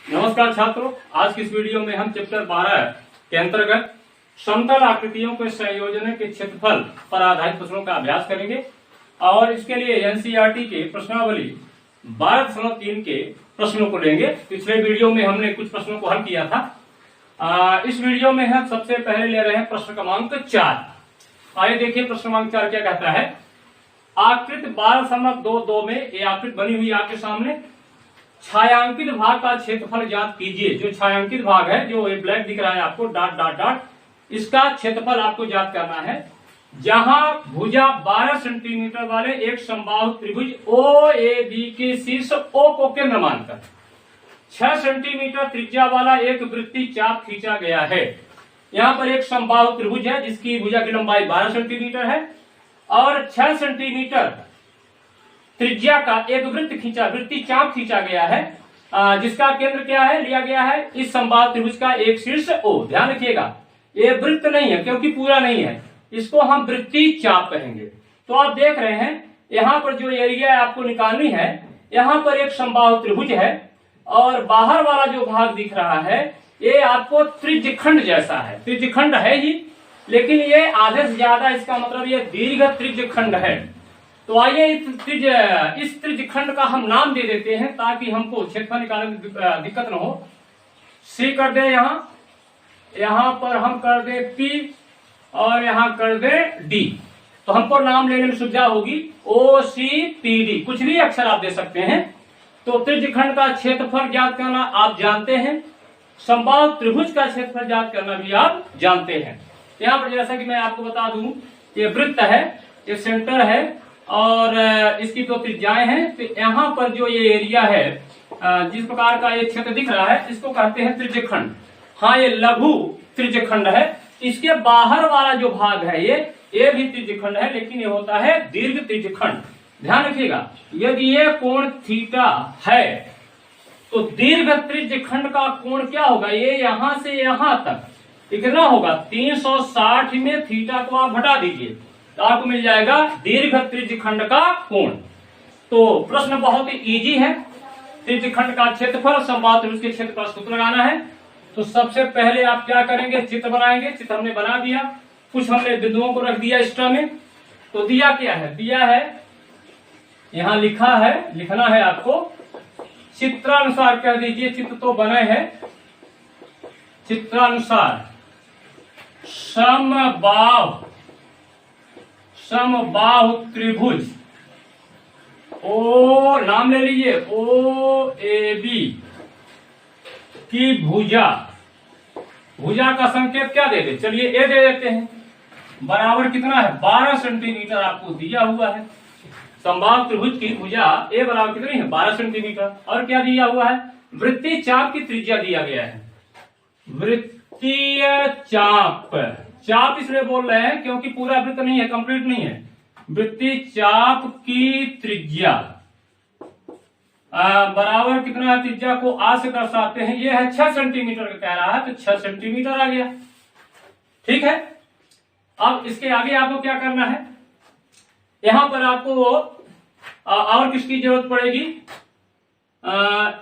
नमस्कार छात्रों, आज की इस वीडियो में हम चैप्टर 12 के अंतर्गत समतल आकृतियों के संयोजन के क्षेत्रफल पर आधारित प्रश्नों का अभ्यास करेंगे और इसके लिए एनसीईआरटी के प्रश्नावली 12.3 के प्रश्नों को लेंगे। पिछले वीडियो में हमने कुछ प्रश्नों को हल किया था। इस वीडियो में हम सबसे पहले ले रहे हैं प्रश्न क्रमांक 4। आइए देखिए प्रश्न क्रमांक 4 क्या कहता है। आकृति 12.22 में ये आकृति बनी हुई आपके सामने। छायांकित भाग का क्षेत्रफल ज्ञात कीजिए। जो छायांकित भाग है, जो ये ब्लैक दिख रहा है आपको डॉट डॉट डॉट, इसका क्षेत्रफल आपको ज्ञात करना है। जहां भुजा 12 सेंटीमीटर वाले एक समबाहु त्रिभुज ओ ए बी के शीर्ष ओ को केंद्र मानकर 6 सेंटीमीटर त्रिज्या वाला एक वृत्तीय चाप खींचा गया है। यहाँ पर एक समबाहु त्रिभुज है जिसकी भुजा की लंबाई 12 सेंटीमीटर है और 6 सेंटीमीटर त्रिज्या का एक वृत्तीय चाप खींचा गया है, जिसका केंद्र क्या है, लिया गया है इस समबाहु त्रिभुज का एक शीर्ष ओ। ध्यान रखिएगा, ये वृत्त नहीं है क्योंकि पूरा नहीं है, इसको हम वृत्तीय चाप कहेंगे। तो आप देख रहे हैं यहाँ पर जो एरिया आपको निकालनी है, यहाँ पर एक समबाहु त्रिभुज है और बाहर वाला जो भाग दिख रहा है ये आपको त्रिज्यखंड जैसा है। त्रिज्यखंड है ही, लेकिन ये आधे से ज्यादा, इसका मतलब ये दीर्घ त्रिज्यखंड है। तो आइए इस त्रिज्यखंड का हम नाम दे देते हैं ताकि हमको क्षेत्रफल निकालने में दिक्कत न हो। सी कर दे, यहाँ पर हम कर दे पी और यहाँ कर दे डी, तो हमको नाम लेने में सुविधा होगी। ओ सी पी डी, कुछ भी अक्षर आप दे सकते हैं। तो त्रिज्यखंड का क्षेत्रफल ज्ञात करना आप जानते हैं, समबाहु त्रिभुज का क्षेत्रफल ज्ञात करना भी आप जानते हैं। यहाँ पर जैसा कि मैं आपको बता दूं, ये वृत्त है, ये सेंटर है और इसकी दो त्रिज्याएं हैं। तो यहाँ पर जो ये एरिया है, जिस प्रकार का ये क्षेत्र दिख रहा है, इसको कहते हैं त्रिज्यखंड। हाँ, ये लघु त्रिज्यखंड है। इसके बाहर वाला जो भाग है ये भी त्रिज्यखंड है, लेकिन ये होता है दीर्घ त्रिज्यखंड। ध्यान रखिएगा, यदि ये कोण थीटा है तो दीर्घ त्रिज्यखंड का कोण क्या होगा, ये यहां से यहां तक कितना होगा, 360 में थीटा को आप घटा दीजिए तो आपको मिल जाएगा दीर्घ त्रिज्यखंड का कोण। तो प्रश्न बहुत ही इजी है। त्रिज्यखंड का क्षेत्रफल समबाहु त्रिभुज के क्षेत्र का सूत्र लगाना है। तो सबसे पहले आप क्या करेंगे, चित्र बनाएंगे। चित्र हमने बना दिया, कुछ हमने बिंदुओं को रख दिया एक्स्ट्रा में। तो दिया क्या है, दिया है यहां लिखा है, लिखना है आपको चित्रानुसार कह दीजिए। चित्र तो बने हैं, चित्रानुसार समबाहु त्रिभुज ओ, नाम ले लीजिए, ओ ए बी की भुजा का संकेत क्या दे दे, चलिए ए दे देते हैं। बराबर कितना है, 12 सेंटीमीटर आपको दिया हुआ है। समबाहु त्रिभुज की भुजा ए बराबर कितनी है, 12 सेंटीमीटर। और क्या दिया हुआ है, वृत्तीय चाप की त्रिज्या दिया गया है। वृत्तीय चाप इसलिए बोल रहे हैं क्योंकि पूरा वृत्त नहीं है, कंप्लीट नहीं है। वृत्तीय चाप की त्रिज्या बराबर कितना है, त्रिज्या को आ से दर्शाते हैं। ये है 6 सेंटीमीटर का कह रहा है, तो 6 सेंटीमीटर आ गया। ठीक है, अब इसके आगे आपको क्या करना है, यहां पर आपको और किसकी जरूरत पड़ेगी,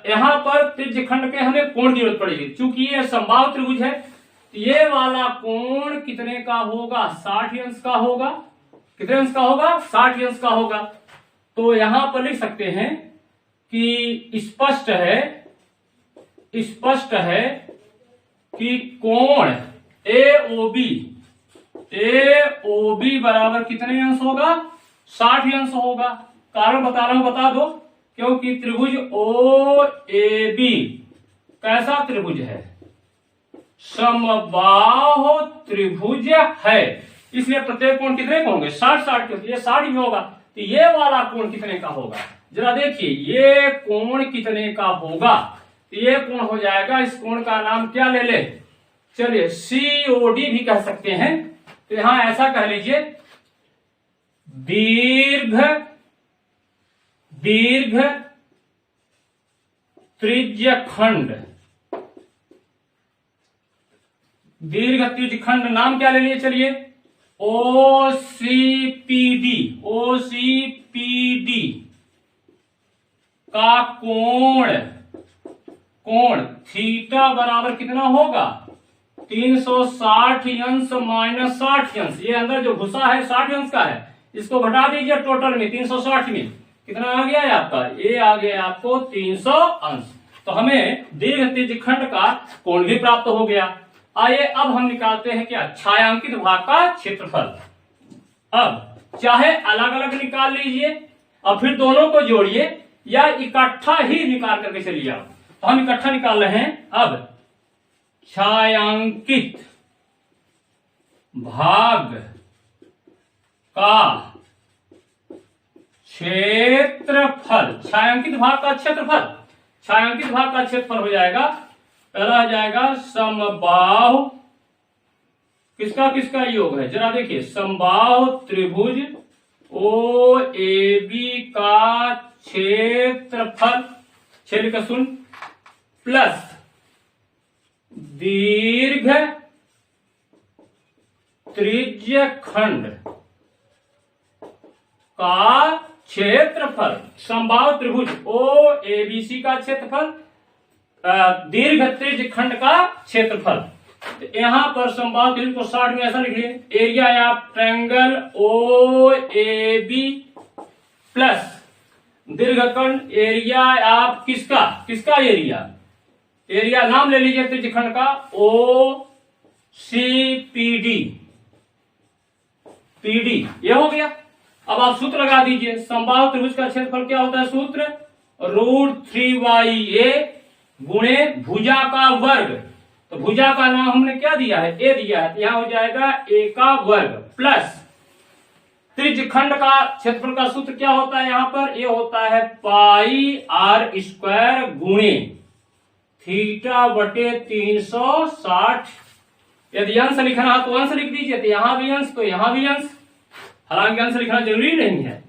यहां पर त्रिज्यखंड के हमें कोण की जरूरत पड़ेगी। चूंकि ये समबाहु त्रिभुज है, ये वाला कोण कितने का होगा, 60 अंश का होगा। कितने अंश का होगा, 60 अंश का होगा। तो यहां पर लिख सकते हैं कि स्पष्ट है कि कोण एओबी बराबर कितने अंश होगा, 60 अंश होगा। कारण बता रहा हूं, बता दो, क्योंकि त्रिभुज ओ ए बी कैसा त्रिभुज है, समबाहु त्रिभुज है। इसलिए प्रत्येक कोण कितने का होंगे, 60 के। ये 60 में होगा, तो ये वाला कोण कितने का होगा, जरा देखिए, ये कोण कितने का होगा। तो ये कोण हो जाएगा, इस कोण का नाम क्या ले ले, चलिए सीओडी भी कह सकते हैं। तो यहां ऐसा कह लीजिए, दीर्घ त्रिज्यखंड। दीर्घ त्रिज्यखंड नाम क्या ले लिए, चलिए ओसीपीडी का कोण कोण थीटा बराबर कितना होगा 360 अंश माइनस 60 अंश। ये अंदर जो घुसा है 60 अंश का है, इसको घटा दीजिए टोटल में 360 में कितना आ गया है आपका, ये आ गया आपको 300 अंश। तो हमें दीर्घ त्रिज्यखंड का कोण भी प्राप्त हो गया। आइए अब हम निकालते हैं क्या, छायांकित भाग का क्षेत्रफल। अब चाहे अलग अलग निकाल लीजिए और फिर दोनों को जोड़िए, या इकट्ठा ही निकाल करके चलिए आप। तो हम इकट्ठा निकाल रहे हैं। अब छायांकित भाग का क्षेत्रफल, छायांकित भाग का क्षेत्रफल, छायांकित भाग का क्षेत्रफल हो जाएगा, पहला हो जाएगा समबाहु, किसका किसका योग है जरा देखिए, समबाहु त्रिभुज ओ ए बी का क्षेत्रफल 6 प्लस दीर्घ त्रिज्यखंड का क्षेत्रफल, समबाहु त्रिभुज ओ ए बी सी का क्षेत्रफल, दीर्घ त्रिज्यखंड का क्षेत्रफल। यहां पर समबाहु त्रिभुज को 60 में ऐसा लिख लिए, area of triangle O A B plus दीर्घखंड एरिया ऑफ किसका किसका एरिया, एरिया नाम ले लीजिए त्रिज्यखंड का O C P D, P D ये हो गया। अब आप सूत्र लगा दीजिए, समबाहु त्रिभुज का क्षेत्रफल क्या होता है सूत्र, √3 गुणे भुजा का वर्ग। तो भुजा का नाम हमने क्या दिया है, ए दिया है, यहां हो जाएगा ए का वर्ग प्लस त्रिज्यखंड का क्षेत्रफल का सूत्र क्या होता है, यहां पर ये होता है πr² गुणे थीटा बटे 360। यदि अंश लिखना है तो अंश लिख दीजिए, तो यहां भी अंश तो यहां भी अंश, हालांकि अंश लिखना जरूरी नहीं है।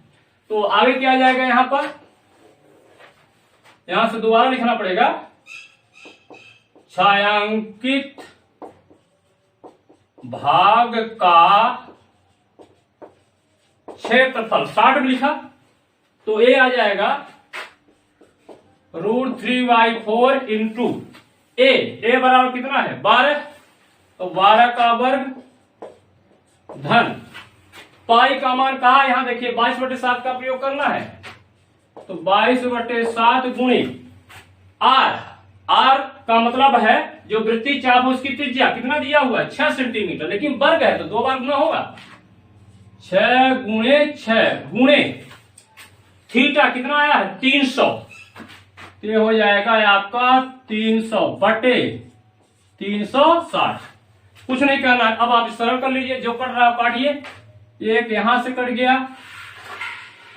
तो आगे क्या आ जाएगा, यहां पर यहां से दोबारा लिखना पड़ेगा, छायांकित भाग का क्षेत्रफल 60 में लिखा तो ए आ जाएगा √3/4 इंटू ए बराबर कितना है 12, तो 12 का वर्ग धन पाई का मान कहा, यहां देखिए 22/7 का प्रयोग करना है, तो 22/7 गुणे आर, आर का मतलब है जो वृत्तीय चाप उसकी त्रिज्या कितना दिया हुआ है 6 सेंटीमीटर, लेकिन वर्ग है तो 2 बार गुना होगा, 6 गुणे 6 गुणे थीटा कितना आया है 300, ये हो जाएगा आपका 300 बटे 360। कुछ नहीं करना है, अब आप सरल कर लीजिए, जो कट रहा है काटिए, एक यहां से कट गया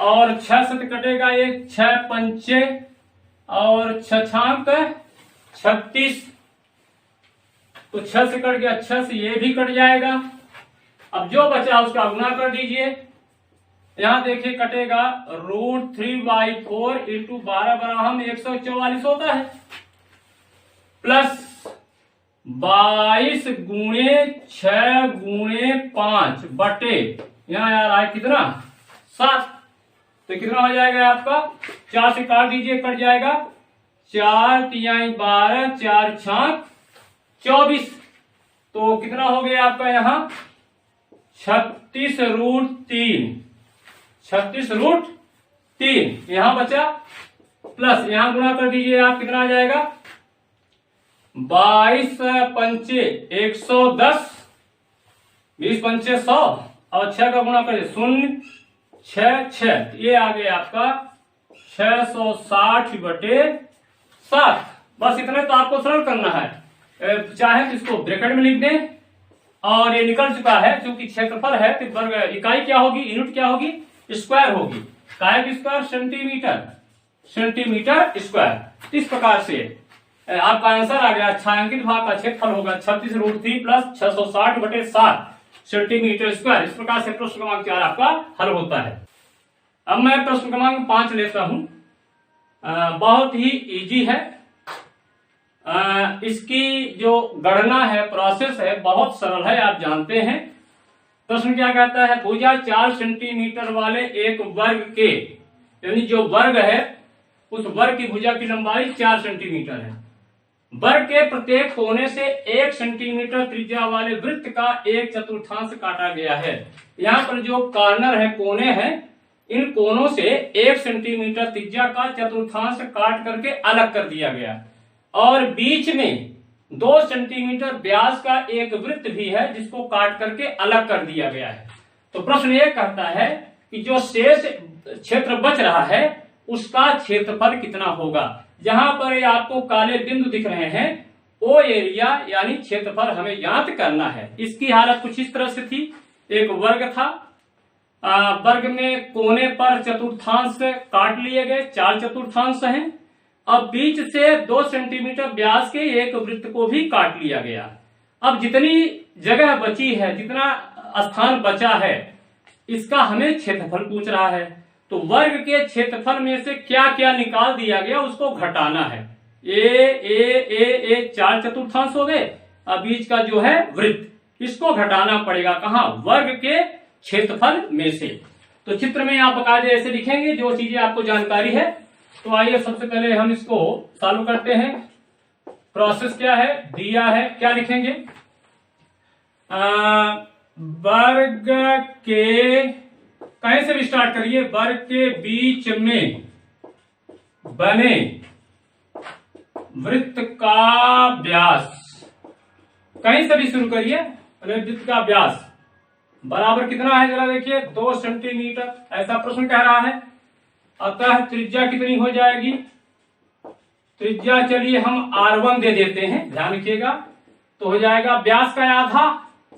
और 6 से कटेगा, एक 6 पंचे और 6 36, तो 6 से कट गया, 6 से ये भी कट जाएगा। अब जो बचा उसका गुना कर दीजिए, यहां देखिए कटेगा √3/4 इंटू 12 बराबर 144 होता है, प्लस 22 गुणे 6 गुणे 5 बटे यहां आ रहा है कितना 7, तो कितना हो जाएगा आपका, 4 से काट दीजिए कट जाएगा, 4 तिहाई 12, 4 छाक 24, तो कितना हो गया आपका यहाँ 36√3, 36√3 यहां बचा, प्लस यहां गुणा कर दीजिए आप, कितना आ जाएगा 22 पंचे 110, 20 पंचे 100 और 6 का गुणा करिए 0 6 6, ये आ गया आपका 660 बटे 7। बस इतने तो आपको सरल करना है, चाहे तो इसको ब्रैकेट में लिख दें, और ये निकल चुका है क्योंकि क्षेत्रफल है तो वर्ग इकाई क्या होगी, यूनिट क्या होगी, स्क्वायर होगी, काय की स्क्वायर सेंटीमीटर, सेंटीमीटर स्क्वायर। इस प्रकार से आपका आंसर आ गया, छायांकित भाग का क्षेत्रफल होगा 36√3 प्लस 660 बटे 7 सेंटीमीटर स्क्वायर। इस प्रकार से प्रश्न क्रमांक 4 आपका हल होता है। अब मैं प्रश्न क्रमांक 5 लेता हूं, बहुत ही इजी है, इसकी जो गणना है प्रोसेस है बहुत सरल है, आप जानते हैं। प्रश्न क्या कहता है, भुजा 4 सेंटीमीटर वाले एक वर्ग के, यानी जो वर्ग है उस वर्ग की भुजा की लंबाई 4 सेंटीमीटर है, वर्ग के प्रत्येक कोने से 1 सेंटीमीटर त्रिज्या वाले वृत्त का 1/4 काटा गया है। यहाँ पर जो कॉर्नर है, कोने हैं, इन कोनों से 1 सेंटीमीटर त्रिज्या का चतुर्थांश काट करके अलग कर दिया गया और बीच में 2 सेंटीमीटर व्यास का एक वृत्त भी है जिसको काट करके अलग कर दिया गया है। तो प्रश्न ये कहता है कि जो शेष क्षेत्र बच रहा है उसका क्षेत्रफल कितना होगा। जहां पर आपको काले बिंदु दिख रहे हैं वो एरिया यानी क्षेत्रफल हमें ज्ञात करना है। इसकी हालत कुछ इस तरह से थी, एक वर्ग था, वर्ग में कोने पर चतुर्थांश काट लिए गए, 4 चतुर्थांश हैं। अब बीच से 2 सेंटीमीटर व्यास के एक वृत्त को भी काट लिया गया। अब जितनी जगह बची है, जितना स्थान बचा है, इसका हमें क्षेत्रफल पूछ रहा है। तो वर्ग के क्षेत्रफल में से क्या क्या निकाल दिया गया उसको घटाना है। ए 4 चतुर्थांश हो गए, अब बीच का जो है वृत्त, इसको घटाना पड़ेगा कहाँ, वर्ग के क्षेत्रफल में से। तो चित्र में आप बकायदे ऐसे लिखेंगे जो चीजें आपको जानकारी है। तो आइए सबसे पहले हम इसको सॉल्व करते हैं। प्रोसेस क्या है, दिया है, क्या लिखेंगे, वर्ग के, कहीं से भी स्टार्ट करिए, वर्ग के बीच में बने वृत्त का व्यास, कहीं से भी शुरू करिए, वृत्त का व्यास बराबर कितना है जरा देखिए, 2 सेंटीमीटर, ऐसा प्रश्न कह रहा है। अतः त्रिज्या कितनी हो जाएगी, त्रिज्या चलिए हम R1 दे देते हैं, ध्यान रखिएगा। तो हो जाएगा व्यास का आधा,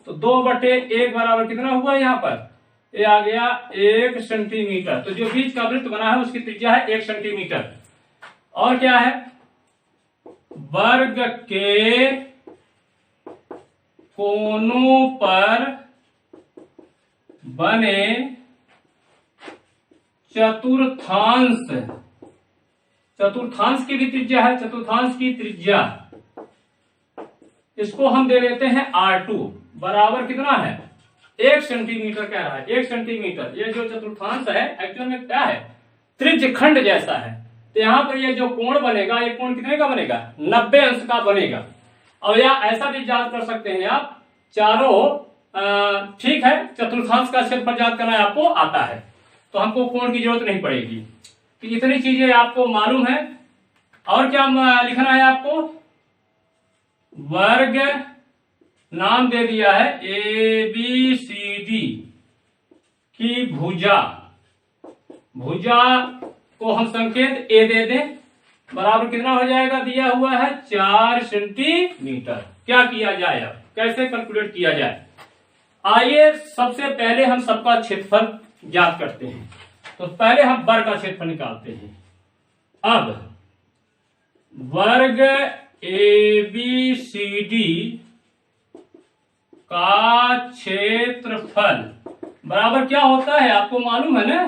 तो 2/1 बराबर कितना हुआ, यहाँ पर ये आ गया 1 सेंटीमीटर। तो जो बीच का वृत्त बना है उसकी त्रिज्या है 1 सेंटीमीटर। और क्या है, वर्ग के कोनों पर बने चतुर्थांश, चतुर्थांश की भी त्रिज्या है, चतुर्थांश की त्रिज्या इसको हम दे देते हैं R2 बराबर कितना है, 1 सेंटीमीटर कह रहा है, 1 सेंटीमीटर। ये जो चतुर्थांश है एक्चुअल में क्या है, त्रिज्य खंड जैसा है। तो यहाँ पर ये जो कोण बनेगा, ये कोण कितने का बनेगा, 90 अंश का बनेगा। और या ऐसा भी याद कर सकते हैं आप, चारों ठीक है, चतुर्थांश का क्षेत्रफल याद करना आपको आता है तो हमको कोण की जरूरत नहीं पड़ेगी। तो इतनी चीजें आपको मालूम है। और क्या लिखना है आपको, वर्ग नाम दे दिया है ABCD की भुजा, भुजा को हम संकेत A दे दें, बराबर कितना हो जाएगा, दिया हुआ है 4 सेंटीमीटर। क्या किया जाए, अब कैसे कैलकुलेट किया जाए, आइए सबसे पहले हम सबका क्षेत्रफल ज्ञात करते हैं। तो पहले हम वर्ग का क्षेत्रफल निकालते हैं। अब वर्ग ABCD का क्षेत्रफल बराबर क्या होता है आपको मालूम है ना,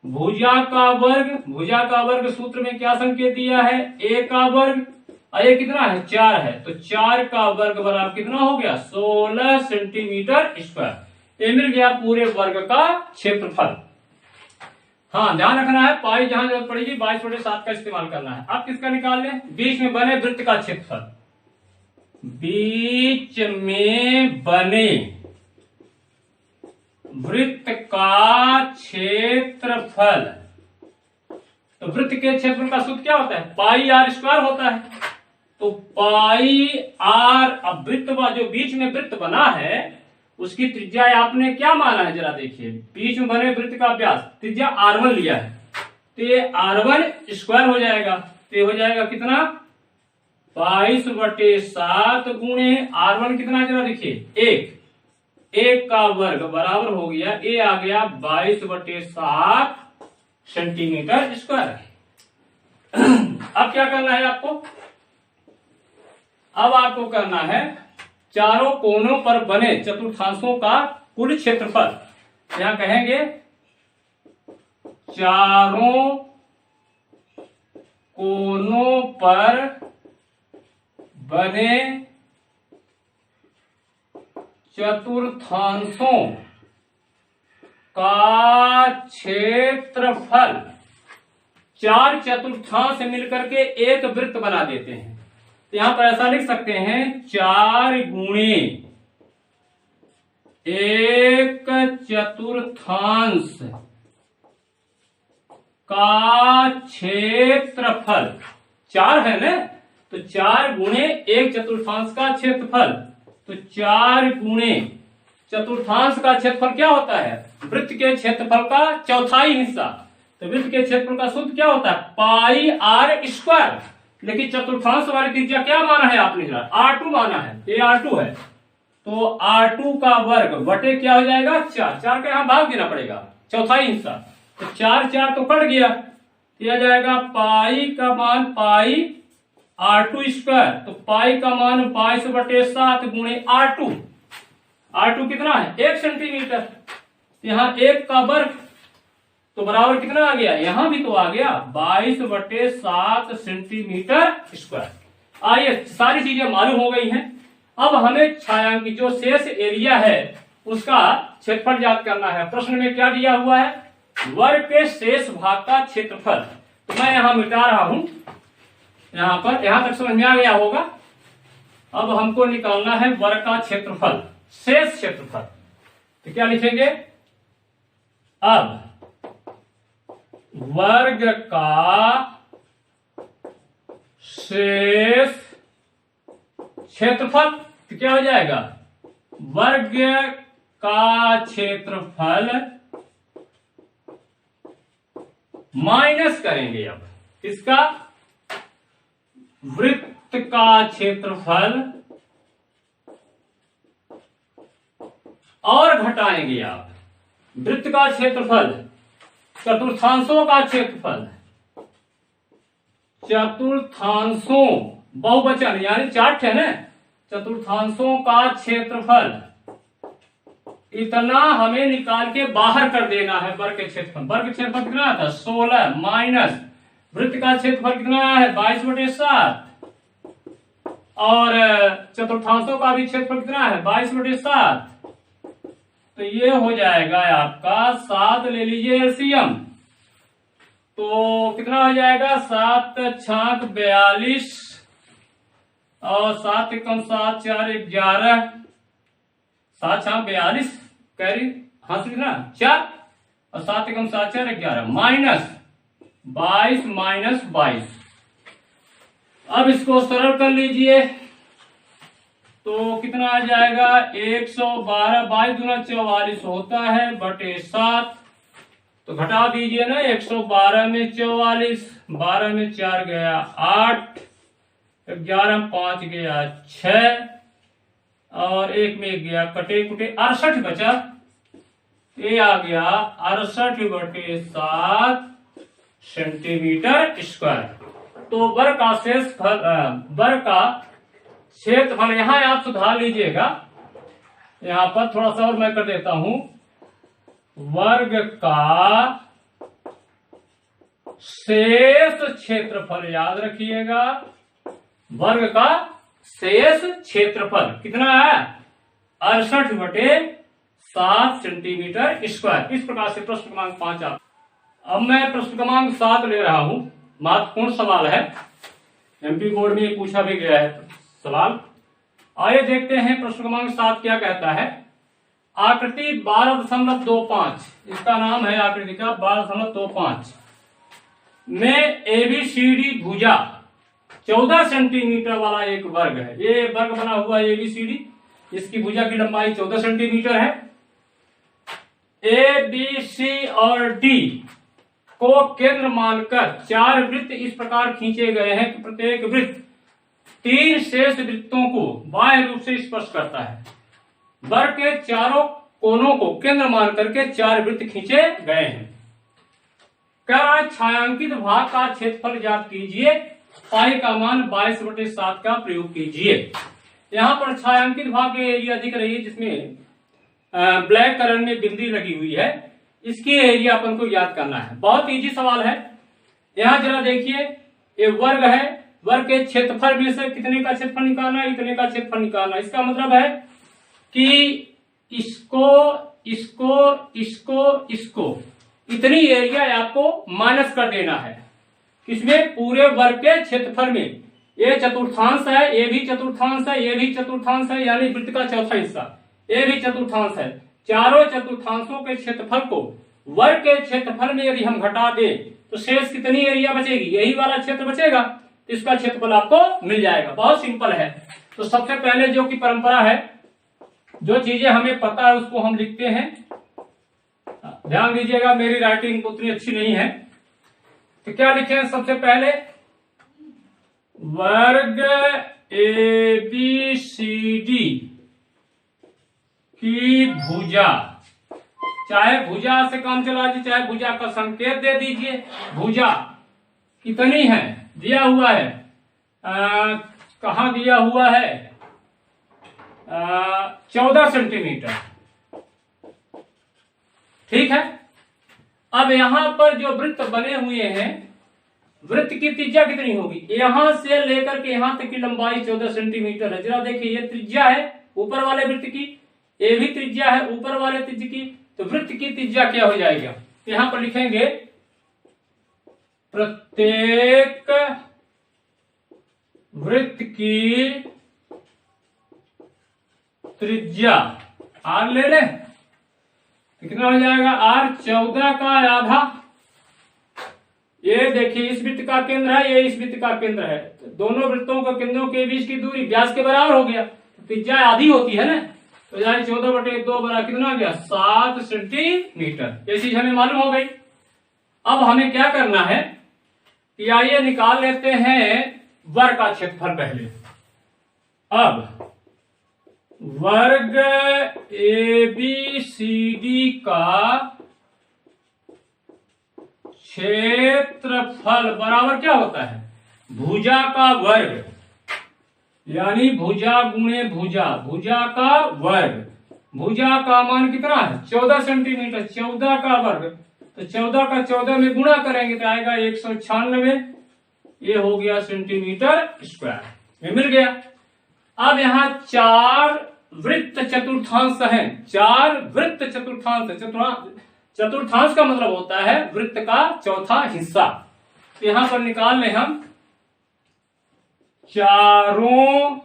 भुजा का वर्ग। भुजा का वर्ग सूत्र में क्या संकेत दिया है, A का वर्ग, और ये कितना है, 4 है, तो 4 का वर्ग बराबर कितना हो गया, 16 सेंटीमीटर स्क्वायर। ये मिल गया पूरे वर्ग का क्षेत्रफल। हाँ ध्यान रखना है, पाई जहां जरूरत पड़ेगी 22/7 का इस्तेमाल करना है। अब किसका निकाल लें, बीच में बने वृत्त का क्षेत्रफल, बीच में बने वृत्त का क्षेत्रफल। तो वृत्त के क्षेत्रफल का सूत्र क्या होता है, पाई R स्क्वायर होता है। तो पाई R, अब वृत्त जो बीच में वृत्त बना है उसकी त्रिज्या आपने क्या माना है, जरा देखिए, बीच में बने वृत्त का व्यास त्रिज्या R1 लिया है, तो ये R1 स्क्वायर हो जाएगा। तो ये हो जाएगा कितना, 22/7 गुणे R1 कितना, जरा देखिए 1 का वर्ग बराबर हो गया, ये आ गया 22/7 सेंटीमीटर स्क्वायर। अब क्या करना है आपको, अब आपको करना है चारों कोनों पर बने चतुर्थांशों का कुल क्षेत्रफल। यहां कहेंगे चारों कोनों पर बने चतुर्थांशों का क्षेत्रफल। 4 चतुर्थांश मिलकर के एक वृत्त बना देते हैं। तो यहां पर ऐसा लिख सकते हैं 4 गुणे 1/4 का क्षेत्रफल, 4 है ना, तो 4 गुणे 1/4 का क्षेत्रफल, तो 4 गुणे चतुर्थांश का क्षेत्रफल क्या होता है? वृत्त के क्षेत्रफल का चौथाई हिस्सा। तो वृत्त के क्षेत्रफल का सूत्र क्या होता है? पाई आर स्क्वायर। लेकिन चतुर्थांश वाली त्रिज्या क्या माना है आपने? R2 माना है, ये R2 है, तो R2 का वर्ग बटे क्या हो जाएगा? 4 का यहां भाग देना पड़ेगा, चौथाई हिस्सा, तो 4 तो कट गया, किया जाएगा पाई का मान पाई R2 स्क्वायर, तो पाई का मान 22/7 गुणे R2 कितना है? 1 सेंटीमीटर। यहाँ 1 का वर्ग तो बराबर कितना आ गया? यहां भी तो आ गया 22/7 सेंटीमीटर स्क्वायर। आइए, सारी चीजें मालूम हो गई हैं। अब हमें छायांकित जो शेष एरिया है उसका क्षेत्रफल ज्ञात करना है। प्रश्न में क्या दिया हुआ है? वर्ग के शेष भाग का क्षेत्रफल। तो मैं यहां मिटा रहा हूं, यहां पर, यहां तक समझ में आ गया होगा। अब हमको निकालना है वर्ग का क्षेत्रफल, शेष क्षेत्रफल। तो क्या लिखेंगे? अब वर्ग का शेष क्षेत्रफल तो क्या हो जाएगा? वर्ग का क्षेत्रफल माइनस करेंगे अब इसका वृत्त का क्षेत्रफल और घटाएंगे आप वृत्त का क्षेत्रफल, चतुर्थांशों का क्षेत्रफल, चतुर्थांशों बहुवचन यानी 4 है ना, चतुर्थांशों का क्षेत्रफल इतना हमें निकाल के बाहर कर देना है वर्ग के क्षेत्रफल। वर्ग के क्षेत्रफल कितना आता है? 16 माइनस वृत्त का क्षेत्रफल कितना है? 22/7 और चतुर्थांशों का भी क्षेत्रफल कितना है? 22/7। तो ये हो जाएगा आपका 7, ले लीजिए एलसीएम, तो कितना हो जाएगा? 7 छाक 42 और 7 कम 7 4 11, 7 छाक 42 कैरी हाथ ना 4 और 7 कम 7 4 11 माइनस 22 अब इसको सरल कर लीजिए तो कितना आ जाएगा? 112, 22 दूना 44 होता है बटे 7, तो घटा दीजिए ना, 112 में 44, 12 में 4 गया 8, 11 5 गया 6 और 1 में गया कटे कुटे 68 बचा। ये आ गया 68/7 सेंटीमीटर स्क्वायर। तो वर्ग का शेष वर्ग का क्षेत्रफल यहां आप सुधार लीजिएगा, यहां पर थोड़ा सा और मैं कर देता हूं। वर्ग का शेष क्षेत्रफल याद रखिएगा, वर्ग का शेष क्षेत्रफल कितना है? 68/7 सेंटीमीटर स्क्वायर। इस प्रकार से प्रश्न क्रमांक 5 आप। अब मैं प्रश्न क्रमांक 7 ले रहा हूं, महत्वपूर्ण सवाल है, एमपी बोर्ड में पूछा भी गया है सवाल। आइए देखते हैं प्रश्न क्रमांक 7 क्या कहता है। आकृति 12.25, इसका नाम है आकृति का 12.25 में एबीसीडी भुजा 14 सेंटीमीटर वाला एक वर्ग है। ये वर्ग बना हुआ है एबीसीडी, इसकी भुजा की लंबाई 14 सेंटीमीटर है। ए बी सी और डी को केंद्र मानकर 4 वृत्त इस प्रकार खींचे गए हैं कि प्रत्येक वृत्त 3 शेष वृत्तों को बाह्य रूप से स्पर्श करता है। वर्ग के चारों कोनों को केंद्र मान करके 4 वृत्त खींचे गए हैं। क्या? छायांकित भाग का क्षेत्रफल ज्ञात कीजिए, पाई का मान 22/7 का प्रयोग कीजिए। यहाँ पर छायांकित भाग के एरिया दिख रही है जिसमें ब्लैक कलर में बिंदी लगी हुई है, इसकी एरिया अपन को याद करना है। बहुत इजी सवाल है। यहाँ जरा देखिए, ये वर्ग है, वर्ग के क्षेत्रफल में से कितने का क्षेत्रफल निकालना है? इतने का क्षेत्रफल निकालना है। इसका मतलब है कि इसको इतनी एरिया आपको माइनस कर देना है। किसमें? पूरे वर्ग के क्षेत्रफल में। ये चतुर्थांश है, ये भी चतुर्थांश है, ये भी चतुर्थांश है, यानी वृत्त का चौथा हिस्सा, ये भी चतुर्थांश है। चारों चतुर्थांशों के क्षेत्रफल को वर्ग के क्षेत्रफल में यदि हम घटा दें तो शेष कितनी एरिया बचेगी? यही वाला क्षेत्र बचेगा, तो इसका क्षेत्रफल आपको मिल जाएगा। बहुत सिंपल है। तो सबसे पहले जो कि परंपरा है, जो चीजें हमें पता है उसको हम लिखते हैं। ध्यान दीजिएगा, मेरी राइटिंग उतनी अच्छी नहीं है, तो क्या लिखे? सबसे पहले वर्ग ABCD की भुजा, चाहे भुजा से काम चला दीजिए, चाहे भुजा का संकेत दे दीजिए। भुजा कितनी है? दिया हुआ है, कहाँ दिया हुआ है? 14 सेंटीमीटर। ठीक है। अब यहां पर जो वृत्त बने हुए हैं, वृत्त की त्रिज्या कितनी होगी? यहां से लेकर के यहां तक की लंबाई 14 सेंटीमीटर है। जरा देखिए, ये त्रिज्या है ऊपर वाले वृत्त की, ये भी त्रिज्या है ऊपर वाले त्रिज्या की, तो वृत्त की त्रिज्या क्या हो जाएगा? यहां पर लिखेंगे प्रत्येक वृत्त की त्रिज्या आर ले लें, कितना हो जाएगा? आर 14 का आधा। ये देखिए, इस वृत्त का केंद्र है, ये इस वृत्त का केंद्र है, तो दोनों वृत्तों के केंद्रों के बीच की दूरी व्यास के बराबर हो गया। तो त्रिज्या आधी होती है ना, तो यानी 14/2 बराबर कितना हो गया? 7 सेंटीमीटर। ये चीज हमें मालूम हो गई। अब हमें क्या करना है कि आइए निकाल लेते हैं वर्ग का क्षेत्रफल पहले। अब वर्ग ABCD का क्षेत्रफल बराबर क्या होता है? भुजा का वर्ग, यानी भुजा गुणे भुजा, भुजा का वर्ग। भुजा का मान कितना है? 14 सेंटीमीटर। 14 का वर्ग, तो 14 का 14 में गुणा करेंगे तो आएगा 196। ये हो गया सेंटीमीटर स्क्वायर। ये मिल गया। अब यहाँ 4 वृत्त चतुर्थांश हैं। 4 वृत्त चतुर्थांश। चतुर्थांश का मतलब होता है वृत्त का चौथा हिस्सा। तो यहां पर निकाल लें हम चारों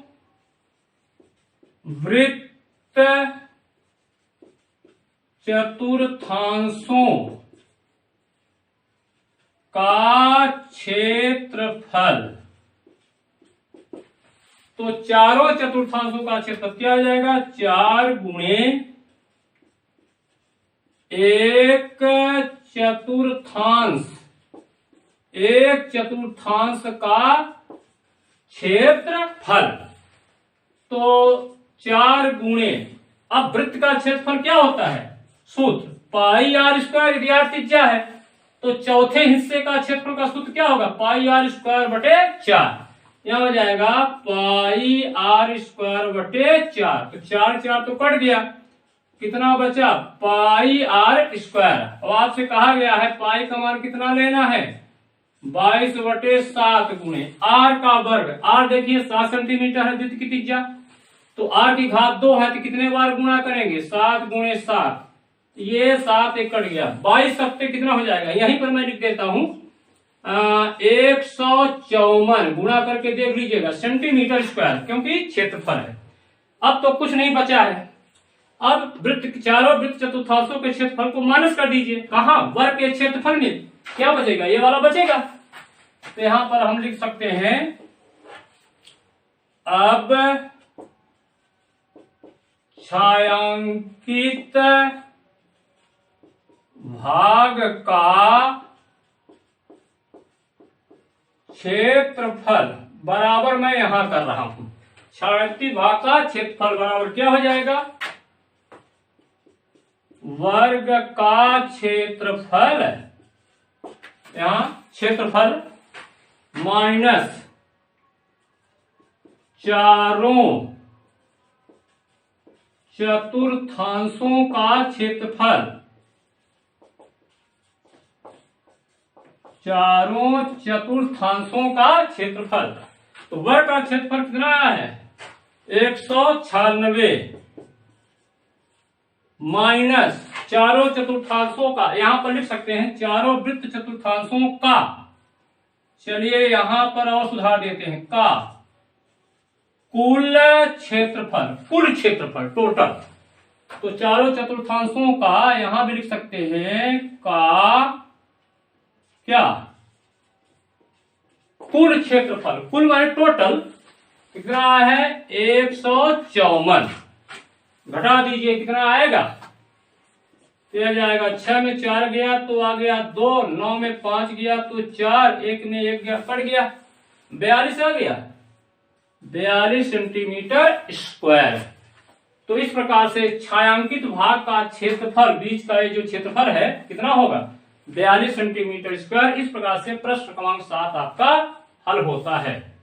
वृत्त चतुर्थांशों का क्षेत्रफल। तो चारों चतुर्थांशों का क्षेत्रफल क्या हो जाएगा? 4 गुणे 1 चतुर्थांश, 1 चतुर्थांश का क्षेत्रफल। तो 4 गुणे, अब वृत्त का क्षेत्रफल क्या होता है? सूत्र पाई आर स्क्वायर। यदि आर त्रिज्या है तो चौथे हिस्से का क्षेत्रफल का सूत्र क्या होगा? पाई आर स्क्वायर बटे 4। यह हो जाएगा पाई आर स्क्वायर बटे 4। तो 4 4 तो कट गया, कितना बचा? पाई आर स्क्वायर। और आपसे कहा गया है पाई का मान कितना लेना है? 22/7 गुणे आर का वर्ग। आर देखिए 7 सेंटीमीटर है वृत्त की त्रिज्या, तो आर की घात 2 है, तो कितने बार गुणा करेंगे? 7 गुणे 7। ये 7 एक कट गया, 22 सत्ते कितना हो जाएगा? यहीं पर मैं लिख देता हूं 154 गुणा करके देख लीजिएगा सेंटीमीटर स्क्वायर, क्योंकि क्षेत्रफल है। अब तो कुछ नहीं बचा है। अब वृत्त, चारों वृत्त चतुर्थांशों के क्षेत्रफल को माइनस कर दीजिए। कहां? वर्ग के क्षेत्रफल में क्या बचेगा? ये वाला बचेगा। तो यहां पर हम लिख सकते हैं अब छायांकित भाग का क्षेत्रफल बराबर, मैं यहां कर रहा हूं, छायांकित भाग का क्षेत्रफल बराबर क्या हो जाएगा? वर्ग का क्षेत्रफल, यहां क्षेत्रफल माइनस चारों चतुर्थांशों का क्षेत्रफल। चारों चतुर्थांशों का क्षेत्रफल। तो वर्ग का क्षेत्रफल कितना आया है? 196 माइनस चारों चतुर्थांशों का, यहां पर लिख सकते हैं चारों वृत्त चतुर्थांशों का चलिए यहां पर और सुधार देते हैं, का कुल क्षेत्रफल, कुल क्षेत्रफल टोटल, तो चारों चतुर्थांशों का यहां भी लिख सकते हैं का क्या, कुल क्षेत्रफल, कुल माने टोटल कितना है 154, घटा दीजिए कितना आएगा, तो जाएगा 6 में 4 गया तो आ गया 2, 9 में 5 गया तो 4, 1 में 1 गया कट गया 42 आ गया, 42 सेंटीमीटर स्क्वायर। तो इस प्रकार से छायांकित भाग का क्षेत्रफल, बीच का ये जो क्षेत्रफल है कितना होगा 42 सेंटीमीटर स्क्वायर। इस प्रकार से प्रश्न क्रमांक 7 आपका हल होता है।